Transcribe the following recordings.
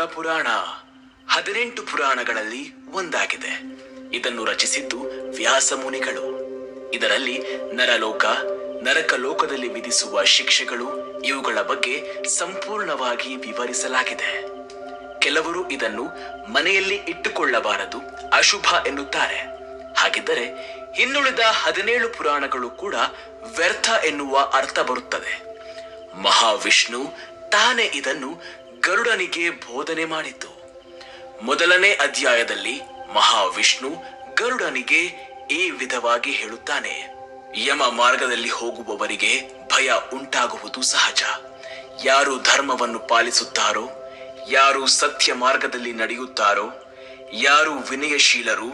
ಗರುಡ ಪುರಾಣ 18 ಪುರಾಣಗಳಲ್ಲಿ ಒಂದಾಗಿದೆ. ಇದನ್ನು ರಚಿಸಿದ್ದು ವ್ಯಾಸ ಮುನಿಗಳು. ಇದರಲ್ಲಿ ನರಲೋಕ, ನರಕ ಲೋಕದಲ್ಲಿ ವಿಧಿಸುವ ಶಿಕ್ಷೆಗಳು ಇವುಗಳ ಬಗ್ಗೆ ಸಂಪೂರ್ಣವಾಗಿ ವಿವರಿಸಲಾಗಿದೆ. ಕೆಲವರು ಇದನ್ನು ಮನೆಯಲ್ಲಿ ಇಟ್ಟುಕೊಳ್ಳಬಾರದು, ಅಶುಭ ಎನ್ನುತ್ತಾರೆ. ಹಾಗಿದ್ದರೆ ಇನ್ನುಳಿದ 17 ಪುರಾಣಗಳು ಕೂಡ ವ್ಯರ್ಥ ಎನ್ನುವ ಅರ್ಥ ಬರುತ್ತದೆ. ಮಹಾವಿಷ್ಣು ತಾನೇ ಇದನ್ನು ಗರುಡನಿಗೆ ಬೋಧನೆ ಮಾಡಿದ್ದು. ಮೊದಲನೇ ಅಧ್ಯಾಯದಲ್ಲಿ ಮಹಾವಿಷ್ಣು ಗರುಡನಿಗೆ ಈ ವಿಧವಾಗಿ ಹೇಳುತ್ತಾನೆ: ಯಮ ಮಾರ್ಗದಲ್ಲಿ ಹೋಗುವವರಿಗೆ ಭಯ ಉಂಟಾಗುವುದು ಸಹಜ. ಯಾರು ಧರ್ಮವನ್ನು ಪಾಲಿಸುತ್ತಾರೋ, ಯಾರು ಸತ್ಯ ಮಾರ್ಗದಲ್ಲಿ ನಡೆಯುತ್ತಾರೋ, ಯಾರು ವಿನಯಶೀಲರು,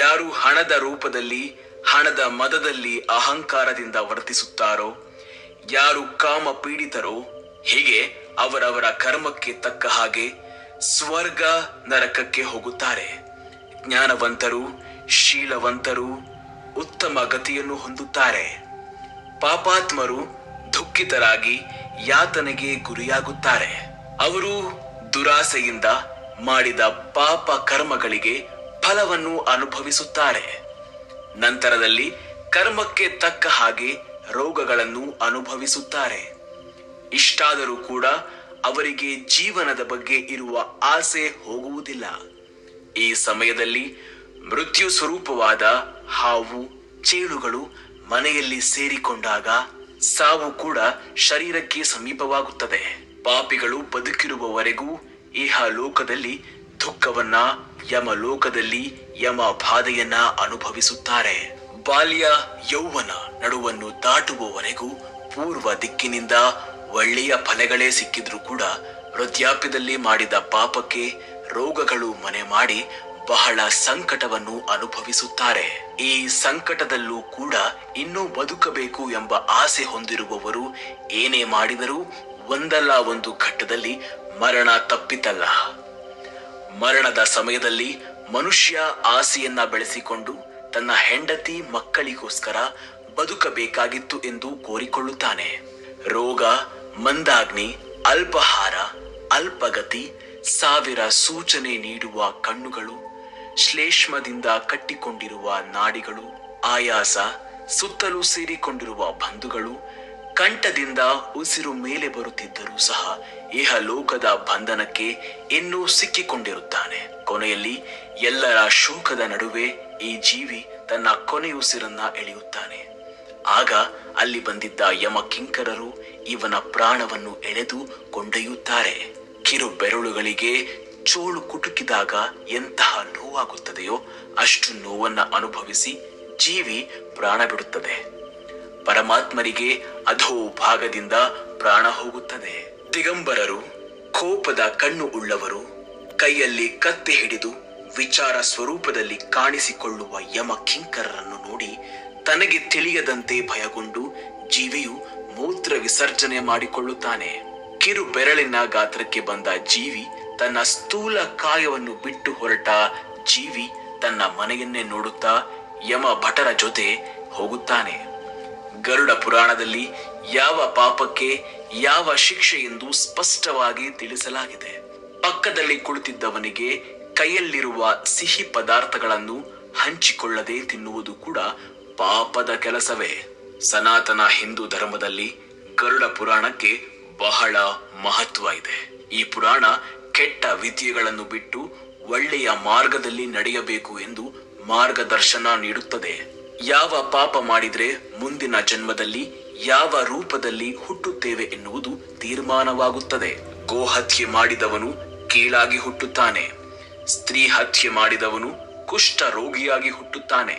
ಯಾರು ಹಣದ ರೂಪದಲ್ಲಿ, ಹಣದ ಮದದಲ್ಲಿ ಅಹಂಕಾರದಿಂದ ವರ್ತಿಸುತ್ತಾರೋ, ಯಾರು ಕಾಮ ಪೀಡಿತರೋ, ಹೀಗೆ ಅವರವರ ಕರ್ಮಕ್ಕೆ ತಕ್ಕ ಹಾಗೆ ಸ್ವರ್ಗ ನರಕಕ್ಕೆ ಹೋಗುತ್ತಾರೆ. ಜ್ಞಾನವಂತರು, ಶೀಲವಂತರು ಉತ್ತಮ ಗತಿಯನ್ನು ಹೊಂದುತ್ತಾರೆ. ಪಾಪಾತ್ಮರು ದುಃಖಿತರಾಗಿ ಯಾತನೆಗೆ ಗುರಿಯಾಗುತ್ತಾರೆ. ಅವರು ದುರಾಸೆಯಿಂದ ಮಾಡಿದ ಪಾಪ ಕರ್ಮಗಳಿಗೆ ಫಲವನ್ನು ಅನುಭವಿಸುತ್ತಾರೆ. ನಂತರದಲ್ಲಿ ಕರ್ಮಕ್ಕೆ ತಕ್ಕ ಹಾಗೆ ರೋಗಗಳನ್ನು ಅನುಭವಿಸುತ್ತಾರೆ. ಇಷ್ಟಾದರೂ ಕೂಡ ಅವರಿಗೆ ಜೀವನದ ಬಗ್ಗೆ ಇರುವ ಆಸೆ ಹೋಗುವುದಿಲ್ಲ. ಈ ಸಮಯದಲ್ಲಿ ಮೃತ್ಯು ಸ್ವರೂಪವಾದ ಹಾವು, ಚೇಳುಗಳು ಮನೆಯಲ್ಲಿ ಸೇರಿಕೊಂಡಾಗ ಸಾವು ಕೂಡ ಶರೀರಕ್ಕೆ ಸಮೀಪವಾಗುತ್ತದೆ. ಪಾಪಿಗಳು ಬದುಕಿರುವವರೆಗೂ ಇಹ ಲೋಕದಲ್ಲಿ ದುಃಖವನ್ನ, ಯಮಲೋಕದಲ್ಲಿ ಯಮ ಬಾಧೆಯನ್ನ ಅನುಭವಿಸುತ್ತಾರೆ. ಬಾಲ್ಯ ಯೌವನ ನಡುವನ್ನು ದಾಟುವವರೆಗೂ ಪೂರ್ವ ದಿಕ್ಕಿನಿಂದ ಒಳ್ಳೆಯ ಫಲಗಳೇ ಸಿಕ್ಕಿದ್ರೂ ಕೂಡ ವೃದ್ಧಾಪ್ಯದಲ್ಲಿ ಮಾಡಿದ ಪಾಪಕ್ಕೆ ರೋಗಗಳು ಮನೆ ಮಾಡಿ ಬಹಳ ಸಂಕಟವನ್ನು ಅನುಭವಿಸುತ್ತಾರೆ. ಈ ಸಂಕಟದಲ್ಲೂ ಕೂಡ ಇನ್ನೂ ಬದುಕಬೇಕು ಎಂಬ ಆಸೆ ಹೊಂದಿರುವವರು ಏನೇ ಮಾಡಿದರೂ ಒಂದಲ್ಲ ಒಂದು ಘಟ್ಟದಲ್ಲಿ ಮರಣ ತಪ್ಪಿತಲ್ಲ. ಮರಣದ ಸಮಯದಲ್ಲಿ ಮನುಷ್ಯ ಆಸೆಯನ್ನ ಬೆಳೆಸಿಕೊಂಡು ತನ್ನ ಹೆಂಡತಿ ಮಕ್ಕಳಿಗೋಸ್ಕರ ಬದುಕಬೇಕಾಗಿತ್ತು ಎಂದು ಕೋರಿಕೊಳ್ಳುತ್ತಾನೆ. ರೋಗ, ಮಂದಾಗ್ನಿ, ಅಲ್ಪಹಾರ, ಅಲ್ಪಗತಿ, ಸಾವಿರ ಸೂಚನೆ ನೀಡುವ ಕಣ್ಣುಗಳು, ಶ್ಲೇಷ್ಮದಿಂದ ಕಟ್ಟಿಕೊಂಡಿರುವ ನಾಡಿಗಳು, ಆಯಾಸ, ಸುತ್ತಲೂ ಸೇರಿಕೊಂಡಿರುವ ಬಂಧುಗಳು, ಕಂಠದಿಂದ ಉಸಿರು ಮೇಲೆ ಬರುತ್ತಿದ್ದರೂ ಸಹ ಇಹ ಲೋಕದ ಬಂಧನಕ್ಕೆ ಇನ್ನೂ ಸಿಕ್ಕಿಕೊಂಡಿರುತ್ತಾನೆ. ಕೊನೆಯಲ್ಲಿ ಎಲ್ಲರ ಶೋಕದ ನಡುವೆ ಈ ಜೀವಿ ತನ್ನ ಕೊನೆಯುಸಿರನ್ನ ಎಳೆಯುತ್ತಾನೆ. ಆಗ ಅಲ್ಲಿ ಬಂದಿದ್ದ ಯಮ ಕಿಂಕರರು ಇವನ ಪ್ರಾಣವನ್ನು ಎಳೆದು ಕೊಂಡೊಯ್ಯುತ್ತಾರೆ. ಕಿರು ಬೆರಳುಗಳಿಗೆ ಚೋಳು ಕುಟುಕಿದಾಗ ಎಂತಹ ನೋವಾಗುತ್ತದೆಯೋ ಅಷ್ಟು ನೋವನ್ನ ಅನುಭವಿಸಿ ಜೀವಿ ಪ್ರಾಣ ಬಿಡುತ್ತದೆ. ಪರಮಾತ್ಮರಿಗೆ ಅಧೋ ಭಾಗದಿಂದ ಪ್ರಾಣ ಹೋಗುತ್ತದೆ. ದಿಗಂಬರರು, ಕೋಪದ ಕಣ್ಣು ಉಳ್ಳವರು, ಕೈಯಲ್ಲಿ ಕತ್ತಿ ಹಿಡಿದು ವಿಚಾರ ಸ್ವರೂಪದಲ್ಲಿ ಕಾಣಿಸಿಕೊಳ್ಳುವ ಯಮ ಕಿಂಕರರನ್ನು ನೋಡಿ ತನಗೆ ತಿಳಿಯದಂತೆ ಭಯಗೊಂಡು ಜೀವಿಯು ಮೂತ್ರ ವಿಸರ್ಜನೆ ಮಾಡಿಕೊಳ್ಳುತ್ತಾನೆ. ಕಿರು ಬೆರಳಿನ ಗಾತ್ರಕ್ಕೆ ಬಂದ ಜೀವಿ ತನ್ನ ಸ್ಥೂಲ ಕಾಯವನ್ನು ಬಿಟ್ಟು ಹೊರಟ ಜೀವಿ ತನ್ನ ಮನೆಯನ್ನೇ ನೋಡುತ್ತಾ ಯಮ ಭಟರ ಜೊತೆ ಹೋಗುತ್ತಾನೆ. ಗರುಡ ಪುರಾಣದಲ್ಲಿ ಯಾವ ಪಾಪಕ್ಕೆ ಯಾವ ಶಿಕ್ಷೆ ಎಂದು ಸ್ಪಷ್ಟವಾಗಿ ತಿಳಿಸಲಾಗಿದೆ. ಪಕ್ಕದಲ್ಲಿ ಕುಳಿತಿದ್ದವನಿಗೆ ಕೈಯಲ್ಲಿರುವ ಸಿಹಿ ಪದಾರ್ಥಗಳನ್ನು ಹಂಚಿಕೊಳ್ಳದೆ ತಿನ್ನುವುದು ಕೂಡ ಪಾಪದ ಕೆಲಸವೇ. ಸನಾತನ ಹಿಂದೂ ಧರ್ಮದಲ್ಲಿ ಗರುಡ ಪುರಾಣಕ್ಕೆ ಬಹಳ ಮಹತ್ವ ಇದೆ. ಈ ಪುರಾಣ ಕೆಟ್ಟ ವಿದ್ಯೆಗಳನ್ನು ಬಿಟ್ಟು ಒಳ್ಳೆಯ ಮಾರ್ಗದಲ್ಲಿ ನಡೆಯಬೇಕು ಎಂದು ಮಾರ್ಗದರ್ಶನ ನೀಡುತ್ತದೆ. ಯಾವ ಪಾಪ ಮಾಡಿದ್ರೆ ಮುಂದಿನ ಜನ್ಮದಲ್ಲಿ ಯಾವ ರೂಪದಲ್ಲಿ ಹುಟ್ಟುತ್ತೇವೆ ಎನ್ನುವುದು ತೀರ್ಮಾನವಾಗುತ್ತದೆ. ಗೋಹತ್ಯೆ ಮಾಡಿದವನು ಕೀಳಾಗಿ ಹುಟ್ಟುತ್ತಾನೆ. ಸ್ತ್ರೀ ಹತ್ಯೆ ಮಾಡಿದವನು ಕುಷ್ಠ ರೋಗಿಯಾಗಿ ಹುಟ್ಟುತ್ತಾನೆ.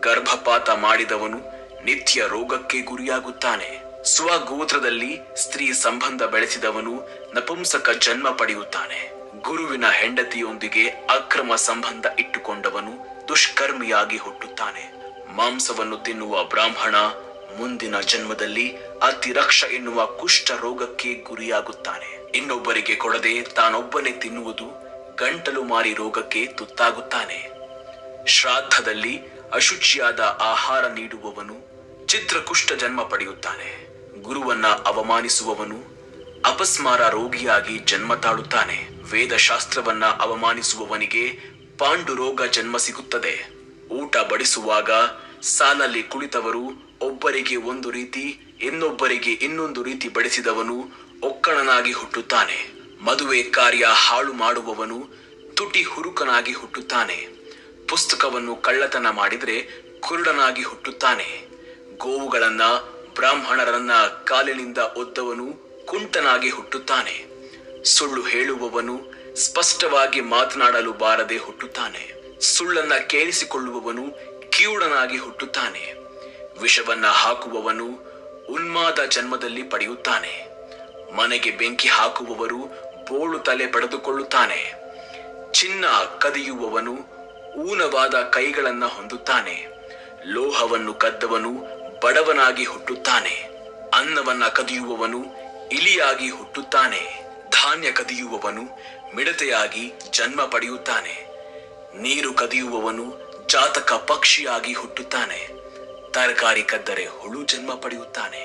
ಗರ್ಭಪಾತ ಮಾಡಿದವನು ನಿತ್ಯ ರೋಗಕ್ಕೆ ಗುರಿಯಾಗುತ್ತಾನೆ. ಸ್ವಗೋತ್ರದಲ್ಲಿ ಸ್ತ್ರೀ ಸಂಬಂಧ ಬೆಳೆಸಿದವನು ನಪುಂಸಕ ಜನ್ಮ ಪಡೆಯುತ್ತಾನೆ. ಗುರುವಿನ ಹೆಂಡತಿಯೊಂದಿಗೆ ಅಕ್ರಮ ಸಂಬಂಧ ಇಟ್ಟುಕೊಂಡವನು ದುಷ್ಕರ್ಮಿಯಾಗಿ ಹುಟ್ಟುತ್ತಾನೆ. ಮಾಂಸವನ್ನು ತಿನ್ನುವ ಬ್ರಾಹ್ಮಣ ಮುಂದಿನ ಜನ್ಮದಲ್ಲಿ ಅತಿರಕ್ಷ ಎನ್ನುವ ಕುಷ್ಠ ರೋಗಕ್ಕೆ ಗುರಿಯಾಗುತ್ತಾನೆ. ಇನ್ನೊಬ್ಬರಿಗೆ ಕೊಡದೆ ತಾನೊಬ್ಬನೇ ತಿನ್ನುವುದು ಗಂಟಲು ಮಾರಿ ರೋಗಕ್ಕೆ ತುತ್ತಾಗುತ್ತಾನೆ. ಶ್ರಾದ್ದದಲ್ಲಿ ಅಶುಚಿಯಾದ ಆಹಾರ ನೀಡುವವನು ಚಿತ್ರಕುಷ್ಠ ಜನ್ಮ ಪಡೆಯುತ್ತಾನೆ. ಗುರುವನ್ನ ಅವಮಾನಿಸುವವನು ಅಪಸ್ಮಾರ ರೋಗಿಯಾಗಿ ಜನ್ಮ ತಾಳುತ್ತಾನೆ. ವೇದಶಾಸ್ತ್ರವನ್ನ ಅವಮಾನಿಸುವವನಿಗೆ ಪಾಂಡುರೋಗ ಜನ್ಮ ಸಿಗುತ್ತದೆ. ಊಟ ಬಡಿಸುವಾಗ ಸಾಲಲ್ಲಿ ಕುಳಿತವರು ಒಬ್ಬರಿಗೆ ಒಂದು ರೀತಿ, ಇನ್ನೊಬ್ಬರಿಗೆ ಇನ್ನೊಂದು ರೀತಿ ಬಡಿಸಿದವನು ಒಕ್ಕಣನಾಗಿ ಹುಟ್ಟುತ್ತಾನೆ. ಮದುವೆ ಕಾರ್ಯ ಹಾಳು ಮಾಡುವವನು ತುಟಿ ಹುರುಕನಾಗಿ ಹುಟ್ಟುತ್ತಾನೆ. ಪುಸ್ತಕವನ್ನು ಕಳ್ಳತನ ಮಾಡಿದ್ರೆ ಕುರುಡನಾಗಿ ಹುಟ್ಟುತ್ತಾನೆ. ಗೋವುಗಳನ್ನ, ಬ್ರಾಹ್ಮಣರನ್ನ ಕಾಲಿನಿಂದ ಒದ್ದವನು ಕುಂಟನಾಗಿ ಹುಟ್ಟುತ್ತಾನೆ. ಸುಳ್ಳು ಹೇಳುವವನು ಸ್ಪಷ್ಟವಾಗಿ ಮಾತನಾಡಲು ಬಾರದೆ ಹುಟ್ಟುತ್ತಾನೆ. ಸುಳ್ಳನ್ನ ಕೇಳಿಸಿಕೊಳ್ಳುವವನು ಕಿವುಡನಾಗಿ ಹುಟ್ಟುತ್ತಾನೆ. ವಿಷವನ್ನ ಹಾಕುವವನು ಉನ್ಮಾದ ಜನ್ಮದಲ್ಲಿ ಪಡೆಯುತ್ತಾನೆ. ಮನೆಗೆ ಬೆಂಕಿ ಹಾಕುವವರು ಬೋಳು ತಲೆ ಪಡೆದುಕೊಳ್ಳುತ್ತಾನೆ. ಚಿನ್ನ ಕದಿಯುವವನು ಊನವಾದ ಕೈಗಳನ್ನ ಹೊಂದುತ್ತಾನೆ. ಲೋಹವನ್ನು ಕದ್ದವನು ಬಡವನಾಗಿ ಹುಟ್ಟುತ್ತಾನೆ. ಅನ್ನವನ್ನ ಕದಿಯುವವನು ಇಲಿಯಾಗಿ ಹುಟ್ಟುತ್ತಾನೆ. ಧಾನ್ಯ ಕದಿಯುವವನು ಮಿಡತೆಯಾಗಿ ಜನ್ಮ ಪಡೆಯುತ್ತಾನೆ. ನೀರು ಕದಿಯುವವನು ಜಾತಕ ಪಕ್ಷಿಯಾಗಿ ಹುಟ್ಟುತ್ತಾನೆ. ತರಕಾರಿ ಕದ್ದರೆ ಹುಳು ಜನ್ಮ ಪಡೆಯುತ್ತಾನೆ.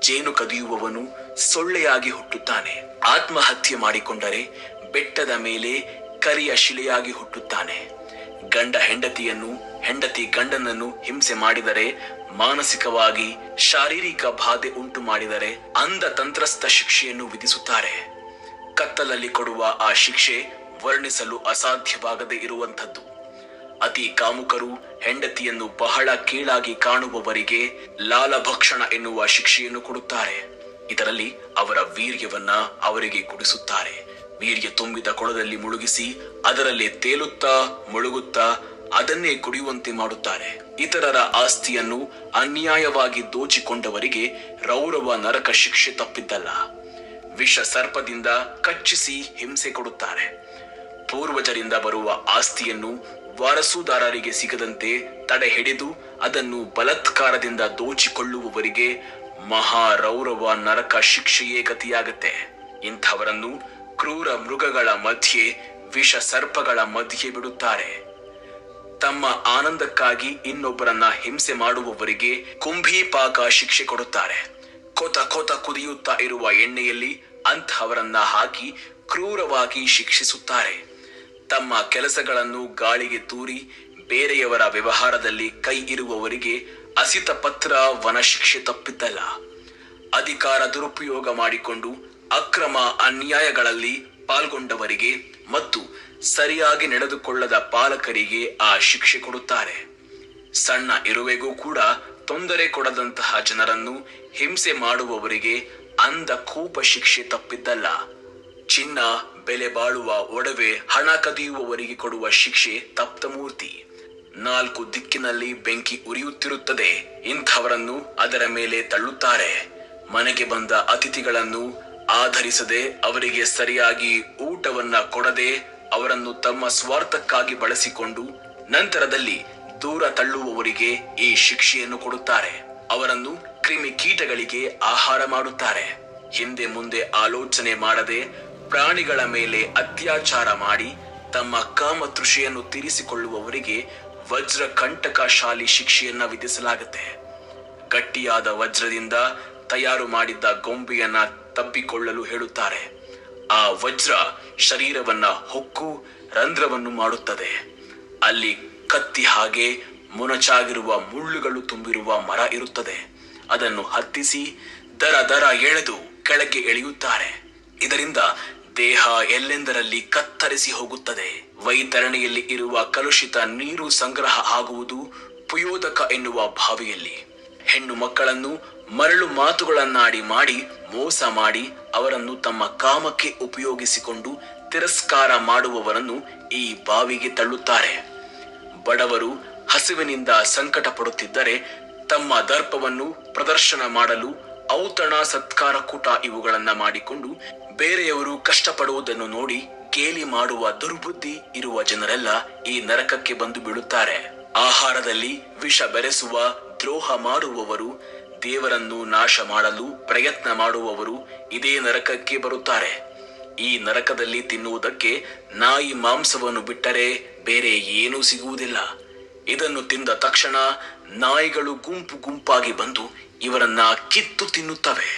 ಜೇನು ಕದಿಯುವವನು ಸೊಳ್ಳೆಯಾಗಿ ಹುಟ್ಟುತ್ತಾನೆ. ಆತ್ಮಹತ್ಯೆ ಮಾಡಿಕೊಂಡರೆ ಬೆಟ್ಟದ ಮೇಲೆ ಕರಿಯ ಶಿಲೆಯಾಗಿ ಹುಟ್ಟುತ್ತಾನೆ. ಗಂಡ ಹೆಂಡತಿಯನ್ನು, ಹೆಂಡತಿ ಗಂಡನನ್ನು ಹಿಂಸೆ ಮಾಡಿದರೆ, ಮಾನಸಿಕವಾಗಿ ಶಾರೀರಿಕ ಬಾಧೆ ಉಂಟು ಮಾಡಿದರೆ ಅಂಧ ತಂತ್ರಸ್ಥ ಶಿಕ್ಷೆಯನ್ನು ವಿಧಿಸುತ್ತಾರೆ. ಕತ್ತಲಲ್ಲಿ ಕೊಡುವ ಆ ಶಿಕ್ಷೆ ವರ್ಣಿಸಲು ಅಸಾಧ್ಯವಾಗದೇ ಇರುವಂಥದ್ದು. ಅತಿ ಕಾಮುಕರು ಹೆಂಡತಿಯನ್ನು ಬಹಳ ಕೀಳಾಗಿ ಕಾಣುವವರಿಗೆ ಲಾಲಭಕ್ಷಣ ಎನ್ನುವ ಶಿಕ್ಷೆಯನ್ನು ಕೊಡುತ್ತಾರೆ. ಇದರಲ್ಲಿ ಅವರ ವೀರ್ಯವನ್ನ ಅವರಿಗೆ ಕುಡಿಸುತ್ತಾರೆ. ವೀರ್ಯ ತುಂಬಿದ ಕೊಳದಲ್ಲಿ ಮುಳುಗಿಸಿ ಅದರಲ್ಲಿ ತೇಲುತ್ತಾ ಮುಳುಗುತ್ತಾ ಅದನ್ನೇ ಕುಡಿಯುವಂತೆ ಮಾಡುತ್ತಾರೆ. ಇತರರ ಆಸ್ತಿಯನ್ನು ಅನ್ಯಾಯವಾಗಿ ದೋಚಿಕೊಂಡವರಿಗೆ ರೌರವ ನರಕ ಶಿಕ್ಷೆ ತಪ್ಪಿದ್ದಲ್ಲ. ವಿಷ ಸರ್ಪದಿಂದ ಕಚ್ಚಿಸಿ ಹಿಂಸೆ ಕೊಡುತ್ತಾರೆ. ಪೂರ್ವಜರಿಂದ ಬರುವ ಆಸ್ತಿಯನ್ನು ವಾರಸುದಾರರಿಗೆ ಸಿಗದಂತೆ ತಡೆ ಹಿಡಿದು ಅದನ್ನು ಬಲಾತ್ಕಾರದಿಂದ ದೋಚಿಕೊಳ್ಳುವವರಿಗೆ ಮಹಾರೌರವ ನರಕ ಶಿಕ್ಷೆಯೇ ಗತಿಯಾಗತ್ತೆ. ಇಂಥವರನ್ನು ಕ್ರೂರ ಮೃಗಗಳ ಮಧ್ಯೆ, ವಿಷ ಸರ್ಪಗಳ ಮಧ್ಯೆ ಬಿಡುತ್ತಾರೆ. ತಮ್ಮ ಆನಂದಕ್ಕಾಗಿ ಇನ್ನೊಬ್ಬರನ್ನ ಹಿಂಸೆ ಮಾಡುವವರಿಗೆ ಕುಂಭೀಪಾಕ ಶಿಕ್ಷೆ ಕೊಡುತ್ತಾರೆ. ಕೊತ ಕೊತ ಕುದಿಯುತ್ತಾ ಇರುವ ಎಣ್ಣೆಯಲ್ಲಿ ಅಂಥವರನ್ನ ಹಾಕಿ ಕ್ರೂರವಾಗಿ ಶಿಕ್ಷಿಸುತ್ತಾರೆ. ತಮ್ಮ ಕೆಲಸಗಳನ್ನು ಗಾಳಿಗೆ ತೂರಿ ಬೇರೆಯವರ ವ್ಯವಹಾರದಲ್ಲಿ ಕೈ ಇರುವವರಿಗೆ ಅಸಿತ ಪತ್ರ ವನ ಶಿಕ್ಷೆ ತಪ್ಪಿದ್ದಲ್ಲ. ಅಧಿಕಾರ ದುರುಪಯೋಗ ಮಾಡಿಕೊಂಡು ಅಕ್ರಮ ಅನ್ಯಾಯಗಳಲ್ಲಿ ಪಾಲ್ಗೊಂಡವರಿಗೆ ಮತ್ತು ಸರಿಯಾಗಿ ನಡೆದುಕೊಳ್ಳದ ಪಾಲಕರಿಗೆ ಆ ಶಿಕ್ಷೆ ಕೊಡುತ್ತಾರೆ. ಸಣ್ಣ ಇರುವೆಗೂ ಕೂಡ ತೊಂದರೆ ಕೊಡದಂತಹ ಜನರನ್ನು ಹಿಂಸೆ ಮಾಡುವವರಿಗೆ ಅಂಧ ಕೂಪ ಶಿಕ್ಷೆ ತಪ್ಪಿದ್ದಲ್ಲ. ಚಿನ್ನ, ಬೆಲೆ ಬಾಳುವ ಒಡವೆ, ಹಣ ಕದಿಯುವವರಿಗೆ ಕೊಡುವ ಶಿಕ್ಷೆ ತಪ್ತಮೂರ್ತಿ. 4 ದಿಕ್ಕಿನಲ್ಲಿ ಬೆಂಕಿ ಉರಿಯುತ್ತಿರುತ್ತದೆ. ಇಂಥವರನ್ನು ಅದರ ಮೇಲೆ ತಳ್ಳುತ್ತಾರೆ. ಮನೆಗೆ ಬಂದ ಅತಿಥಿಗಳನ್ನು ಆಧರಿಸದೆ, ಅವರಿಗೆ ಸರಿಯಾಗಿ ಊಟವನ್ನ ಕೊಡದೆ, ಅವರನ್ನು ತಮ್ಮ ಸ್ವಾರ್ಥಕ್ಕಾಗಿ ಬಳಸಿಕೊಂಡು ನಂತರದಲ್ಲಿ ದೂರ ತಳ್ಳುವವರಿಗೆ ಈ ಶಿಕ್ಷೆಯನ್ನು ಕೊಡುತ್ತಾರೆ. ಅವರನ್ನು ಕ್ರಿಮಿಕೀಟಗಳಿಗೆ ಆಹಾರ ಮಾಡುತ್ತಾರೆ. ಹಿಂದೆ ಮುಂದೆ ಆಲೋಚನೆ ಮಾಡದೆ ಪ್ರಾಣಿಗಳ ಮೇಲೆ ಅತ್ಯಾಚಾರ ಮಾಡಿ ತಮ್ಮ ಕಾಮತೃಷೆಯನ್ನು ತೀರಿಸಿಕೊಳ್ಳುವವರಿಗೆ ವಜ್ರ ಕಂಟಕಶಾಲಿ ಶಿಕ್ಷೆಯನ್ನ ವಿಧಿಸಲಾಗುತ್ತೆ. ಗಟ್ಟಿಯಾದ ವಜ್ರದಿಂದ ತಯಾರು ಮಾಡಿದ್ದ ಗೊಂಬೆಯನ್ನ ತಬ್ಬಿಕೊಳ್ಳಲು ಹೇಳುತ್ತಾರೆ. ಆ ವಜ್ರ ಶರೀರವನ್ನ ಹೊಕ್ಕು ರಂಧ್ರವನ್ನು ಮಾಡುತ್ತದೆ. ಅಲ್ಲಿ ಕತ್ತಿ ಹಾಗೆ ಮೊನಚಾಗಿರುವ ಮುಳ್ಳುಗಳು ತುಂಬಿರುವ ಮರ ಇರುತ್ತದೆ. ಅದನ್ನು ಹತ್ತಿಸಿ ದರ ದರ ಎಳೆದು ಕೆಳಗೆ ಎಳೆಯುತ್ತಾರೆ. ಇದರಿಂದ ದೇಹ ಎಲ್ಲೆಂದರಲ್ಲಿ ಕತ್ತರಿಸಿ ಹೋಗುತ್ತದೆ. ವೈತರಣಿಯಲ್ಲಿ ಇರುವ ಕಲುಷಿತ ನೀರು ಸಂಗ್ರಹ ಆಗುವುದು ಪುಯೋದಕ ಎನ್ನುವ ಬಾವಿಯಲ್ಲಿ. ಹೆಣ್ಣು ಮಕ್ಕಳನ್ನು ಮರಳು ಮಾತುಗಳನ್ನಾಡಿ ಮಾಡಿ ಮೋಸ ಮಾಡಿ ಅವರನ್ನು ತಮ್ಮ ಕಾಮಕ್ಕೆ ಉಪಯೋಗಿಸಿಕೊಂಡು ತಿರಸ್ಕಾರ ಮಾಡುವವರನ್ನು ಈ ಬಾವಿಗೆ ತಳ್ಳುತ್ತಾರೆ. ಬಡವರು ಹಸಿವಿನಿಂದ ಸಂಕಟ ಪಡುತ್ತಿದ್ದರೆ ತಮ್ಮ ದರ್ಪವನ್ನು ಪ್ರದರ್ಶನ ಮಾಡಲು ಔತಣ, ಸತ್ಕಾರ, ಕೂಟ ಇವುಗಳನ್ನ ಮಾಡಿಕೊಂಡು ಬೇರೆಯವರು ಕಷ್ಟಪಡುವುದನ್ನು ನೋಡಿ ಗೇಲಿ ಮಾಡುವ ದುರ್ಬುದ್ಧಿ ಇರುವ ಜನರೆಲ್ಲ ಈ ನರಕಕ್ಕೆ ಬಂದು ಬೀಳುತ್ತಾರೆ. ಆಹಾರದಲ್ಲಿ ವಿಷ ಬೆರೆಸುವ, ದ್ರೋಹ ಮಾಡುವವರು, ದೇವರನ್ನು ನಾಶ ಮಾಡಲು ಪ್ರಯತ್ನ ಮಾಡುವವರು ಇದೇ ನರಕಕ್ಕೆ ಬರುತ್ತಾರೆ. ಈ ನರಕದಲ್ಲಿ ತಿನ್ನುವುದಕ್ಕೆ ನಾಯಿ ಮಾಂಸವನ್ನು ಬಿಟ್ಟರೆ ಬೇರೆ ಏನೂ ಸಿಗುವುದಿಲ್ಲ. ಇದನ್ನು ತಿಂದ ತಕ್ಷಣ ನಾಯಿಗಳು ಗುಂಪು ಗುಂಪಾಗಿ ಬಂದು ಇವರನ್ನ ಕಿತ್ತು ತಿನ್ನುತ್ತವೆ.